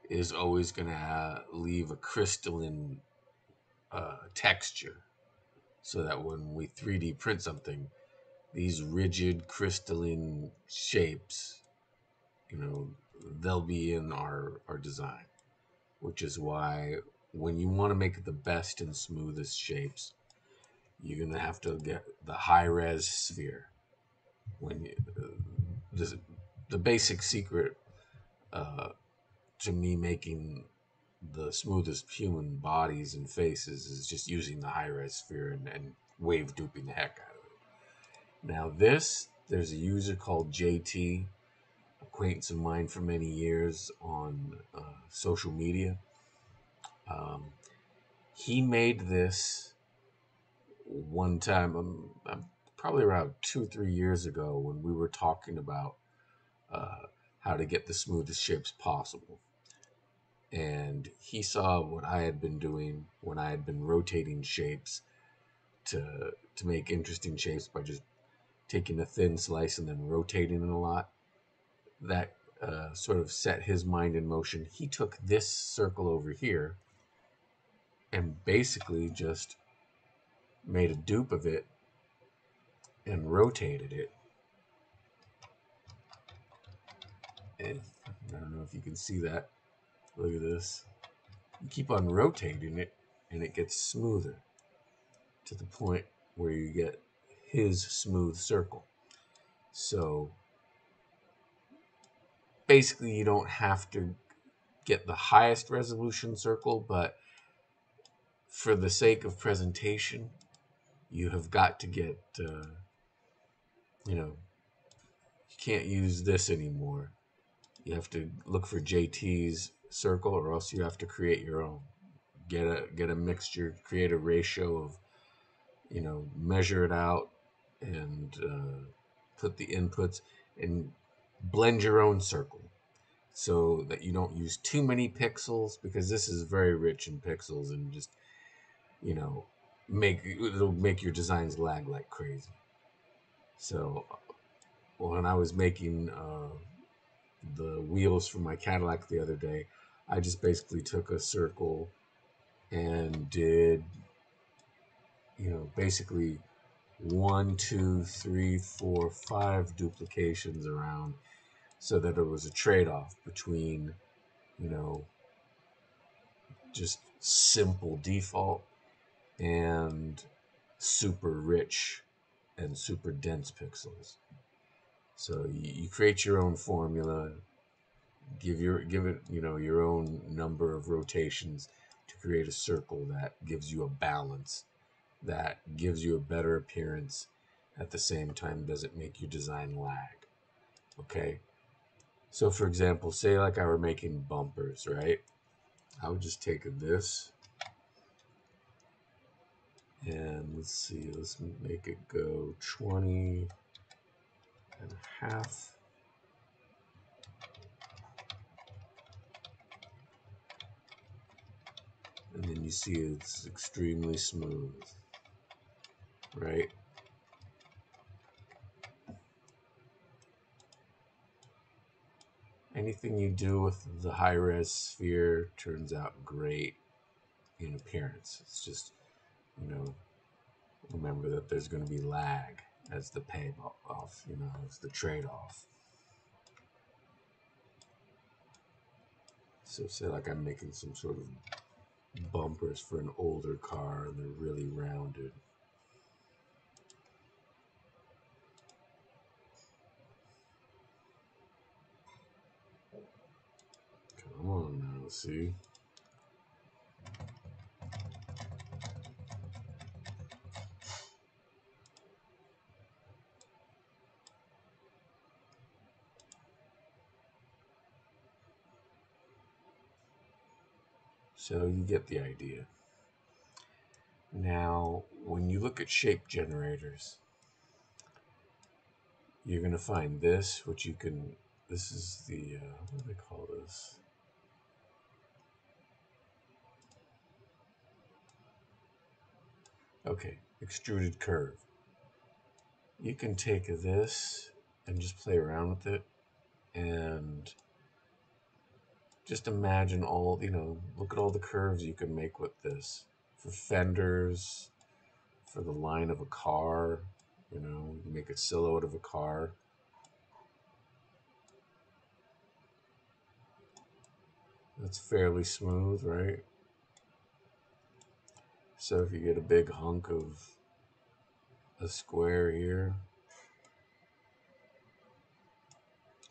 is always going to leave a crystalline texture, so that when we 3D print something, these rigid crystalline shapes, you know, they'll be in our design, which is why when you want to make the best and smoothest shapes, you're going to have to get the high res sphere. When you, the basic secret uh, to me making the smoothest human bodies and faces is just using the high res sphere and wave duping the heck out of it. Now, there's a user called JT, acquaintance of mine for many years on social media. Um, he made this one time, probably around 2 or 3 years ago, when we were talking about how to get the smoothest shapes possible. And he saw what I had been doing when I had been rotating shapes to make interesting shapes by just taking a thin slice and then rotating it a lot. That sort of set his mind in motion. He took this circle over here and basically just made a dupe of it and rotated it. And I don't know if you can see that. Look at this. You keep on rotating it and it gets smoother to the point where you get his smooth circle. So basically, you don't have to get the highest resolution circle, but for the sake of presentation, you have got to get, you can't use this anymore. You have to look for JT's circle, or else you have to create your own. Get a mixture, create a ratio of, measure it out, and put the inputs and blend your own circle so that you don't use too many pixels, because this is very rich in pixels and just, you know, it'll make your designs lag like crazy. So when I was making the wheels for my Cadillac the other day, I just basically took a circle and did, basically 1, 2, 3, 4, 5 duplications around, so that it was a trade-off between, you know, just simple default and super rich and super dense pixels. So you create your own formula, give it your own number of rotations to create a circle that gives you a balance, that gives you a better appearance, at the same time doesn't make your design lag. Okay, so for example, say like I were making bumpers, right? I would just take this and let's make it go 20 and a half. And then you see it's extremely smooth, right? Anything you do with the high-res sphere turns out great in appearance. It's just, remember that there's going to be lag as the payoff, as the trade-off. So say like I'm making some sort of bumpers for an older car and they're really rounded. Come on now, see? So you get the idea. Now, when you look at shape generators, you're going to find this, which you can, this is the, what do they call this? Okay, extruded curve. You can take this and just play around with it and just imagine all, look at all the curves you can make with this for fenders, for the line of a car, you make a silhouette of a car. That's fairly smooth, right? So if you get a big hunk of a square here,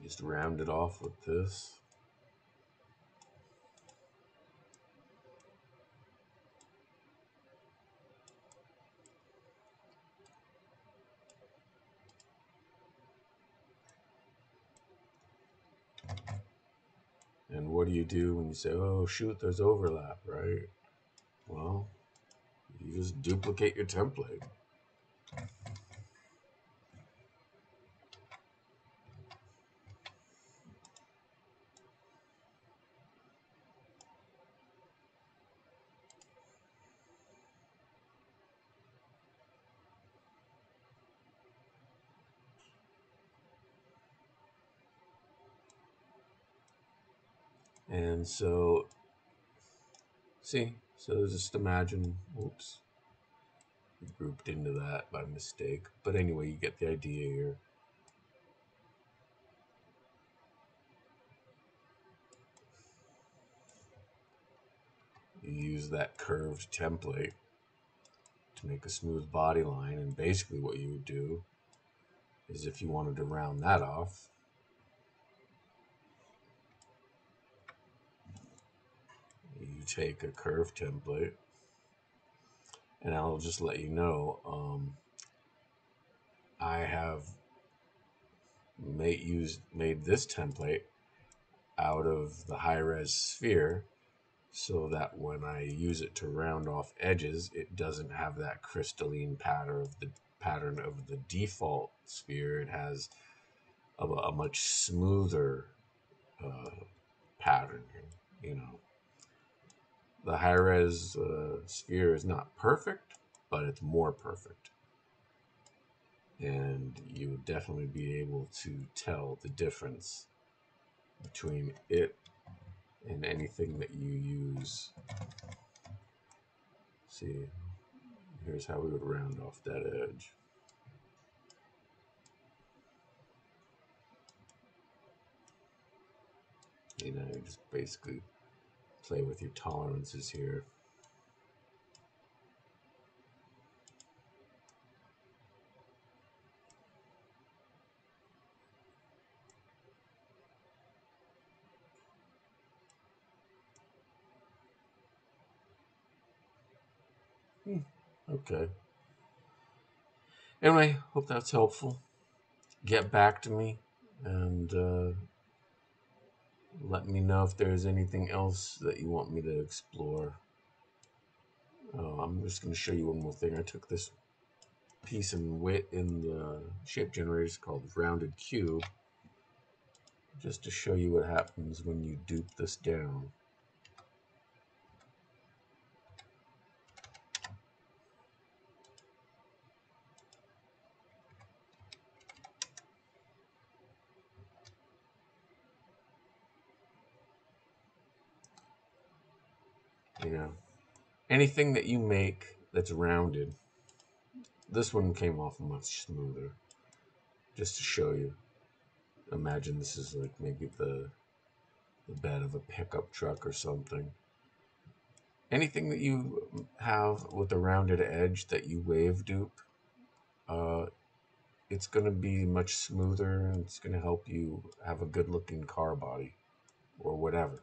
just round it off with this. And what do you do when you say, oh, shoot, there's overlap, right? Well, you just duplicate your template. And so, so just imagine, oops, grouped into that by mistake. But anyway, you get the idea here. You use that curved template to make a smooth body line, and basically what you would do is if you wanted to round that off, you take a curved template, and I'll just let you know, I have made this template out of the high-res sphere so that when I use it to round off edges, it doesn't have that crystalline pattern of the default sphere. It has a much smoother pattern. The high-res sphere is not perfect, but it's more perfect. And you would definitely be able to tell the difference between it and anything that you use. See, here's how we would round off that edge. You just basically play with your tolerances here. Okay. Anyway, hope that's helpful. Get back to me and let me know if there's anything else that you want me to explore. I'm just going to show you one more thing. I took this piece in the shape generators called rounded cube, just to show you what happens when you dupe this down. Anything that you make that's rounded, this one came off much smoother. Just to show you, imagine this is like maybe the bed of a pickup truck or something. Anything that you have with a rounded edge that you wave dupe, it's going to be much smoother, and it's going to help you have a good looking car body or whatever.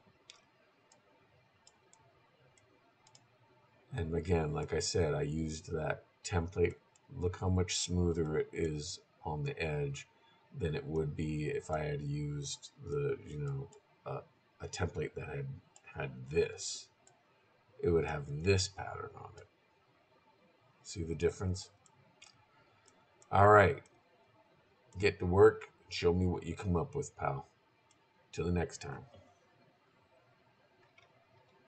And again, like I said, I used that template. Look how much smoother it is on the edge than it would be if I had used a template that had this. It would have this pattern on it. See the difference? All right. Get to work. Show me what you come up with, pal. Till the next time.